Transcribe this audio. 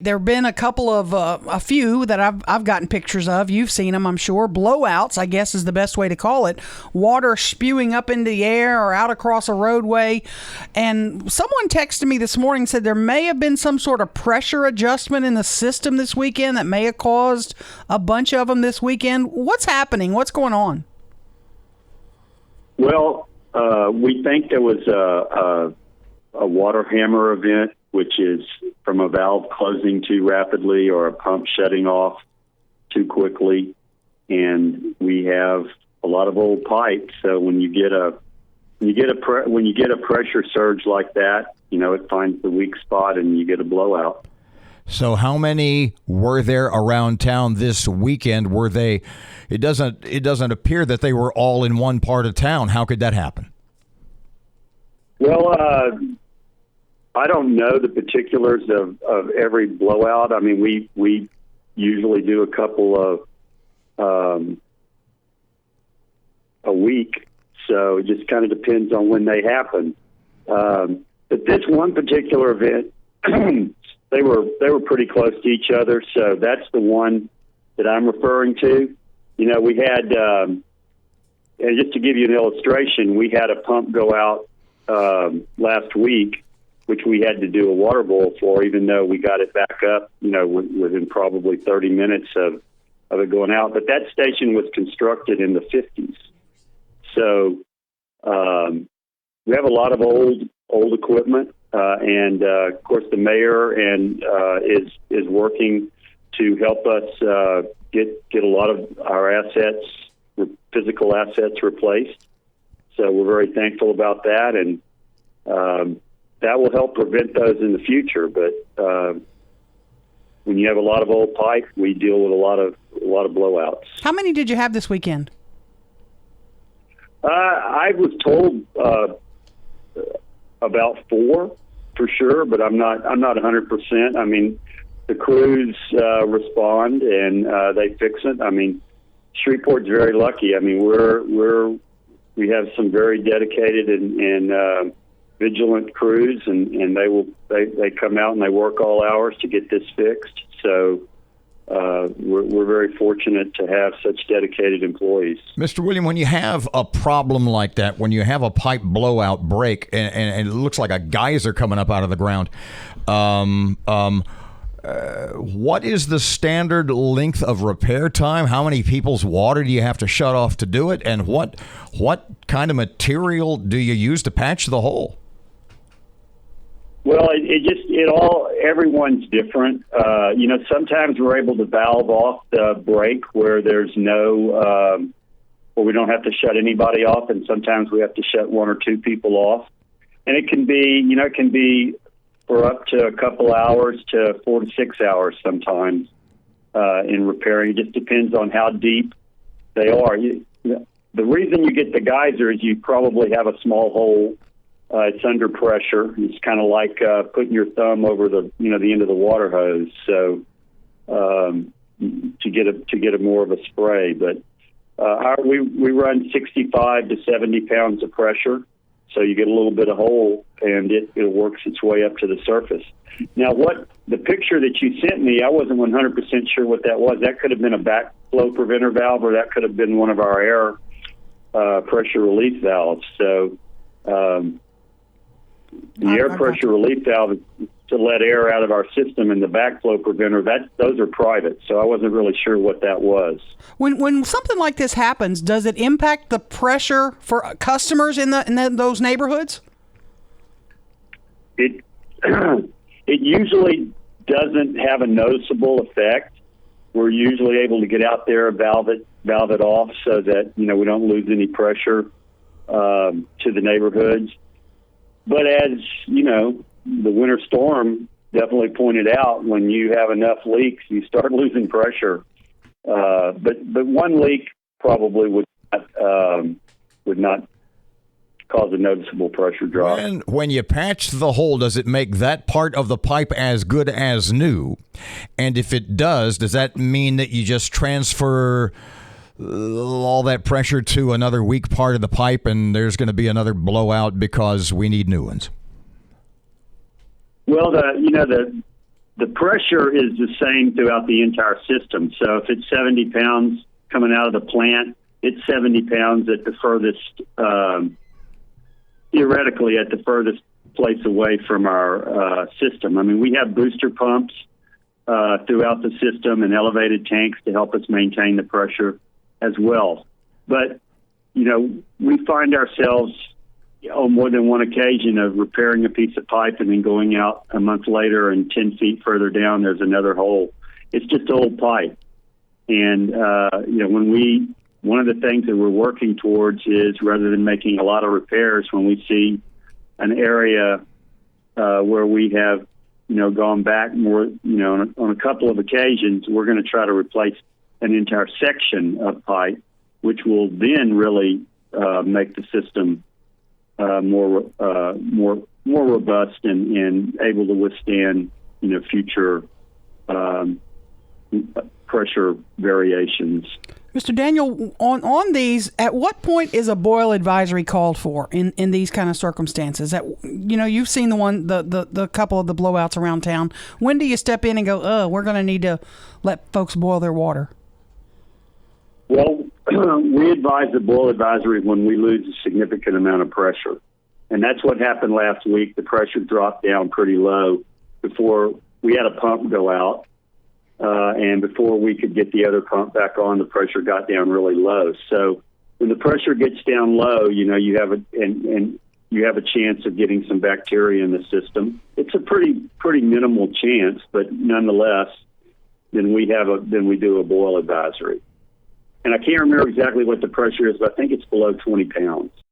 There have been a couple of, a few that I've gotten pictures of. You've seen them, I'm sure. Blowouts, I guess is the best way to call it. Water spewing up into the air or out across a roadway. And someone texted me this morning and said there may have been some sort of pressure adjustment in the system this weekend that may have caused a bunch of them this weekend. What's happening? What's going on? Well, we think there was a water hammer event, which is from a valve closing too rapidly or a pump shutting off too quickly. And we have a lot of old pipes. So when you get a pressure surge like that, it finds the weak spot and you get a blowout. So how many were there around town this weekend? Were they? It doesn't appear that they were all in one part of town. How could that happen? Well, I don't know the particulars of every blowout. I mean, we usually do a couple of a week, so it just kind of depends on when they happen. But this one particular event, they were pretty close to each other, so that's the one that I'm referring to. We had, and just to give you an illustration, we had a pump go out last week, which we had to do a water boil for, even though we got it back up, within probably 30 minutes of it going out. But that station was constructed in the 50s. So we have a lot of old equipment, and of course the mayor is working to help us get a lot of our assets, physical assets, replaced. So we're very thankful about that, and that will help prevent those in the future. But when you have a lot of old pipe, we deal with a lot of blowouts. How many did you have this weekend? I was told about 4 for sure, but I'm not 100%. I mean, the crews respond and they fix it. I mean, Shreveport's very lucky. I mean, we have some very dedicated and vigilant crews, and they come out and they work all hours to get this fixed. So we're very fortunate to have such dedicated employees. Mr. William, when you have a problem like that, when you have a pipe blowout break and it looks like a geyser coming up out of the ground, what is the standard length of repair time? How many people's water do you have to shut off to do it? And what kind of material do you use to patch the hole? Well, everyone's different. Sometimes we're able to valve off the break where there's where we don't have to shut anybody off, and sometimes we have to shut 1 or 2 people off. And it can be for up to a couple hours to 4 to 6 hours sometimes in repairing. It just depends on how deep they are. The reason you get the geyser is you probably have a small hole. It's under pressure. It's kind of like putting your thumb over the end of the water hose. So to get a more of a spray, but we run 65 to 70 pounds of pressure. So you get a little bit of hole, and it works its way up to the surface. Now, the picture that you sent me, I wasn't 100% sure what that was. That could have been a backflow preventer valve, or that could have been one of our air pressure relief valves. So the air pressure relief valve is to let air out of our system, and the backflow preventer, those are private. So I wasn't really sure what that was. When something like this happens, does it impact the pressure for customers in those neighborhoods? It usually doesn't have a noticeable effect. We're usually able to get out there and valve it off so that we don't lose any pressure to the neighborhoods. But as the winter storm definitely pointed out, when you have enough leaks, you start losing pressure. But one leak probably would not cause a noticeable pressure drop. And when you patch the hole, does it make that part of the pipe as good as new? And if it does that mean that you just transfer all that pressure to another weak part of the pipe and there's going to be another blowout because we need new ones? Well, the the pressure is the same throughout the entire system. So if it's 70 pounds coming out of the plant, it's 70 pounds at the furthest, theoretically, at the furthest place away from our system. I mean, we have booster pumps throughout the system and elevated tanks to help us maintain the pressure as well. But, you know, we find ourselves on more than one occasion of repairing a piece of pipe and then going out a month later and 10 feet further down, there's another hole. It's just old pipe. And, you know, one of the things that we're working towards is, rather than making a lot of repairs, when we see an area where we have, you know, gone back more, you know, on a couple of occasions, we're going to try to replace an entire section of pipe, which will then really make the system more robust and able to withstand, you know, future pressure variations. Mr. Daniel, on these, at what point is a boil advisory called for in these kind of circumstances? That, you know, you've seen the couple of the blowouts around town. When do you step in and go, we're going to need to let folks boil their water? Well, we advise the boil advisory when we lose a significant amount of pressure. And that's what happened last week. The pressure dropped down pretty low before we had a pump go out. And before we could get the other pump back on, the pressure got down really low. So when the pressure gets down low, you know, you have a chance of getting some bacteria in the system. It's a pretty minimal chance, but nonetheless, then we do a boil advisory. And I can't remember exactly what the pressure is, but I think it's below 20 pounds.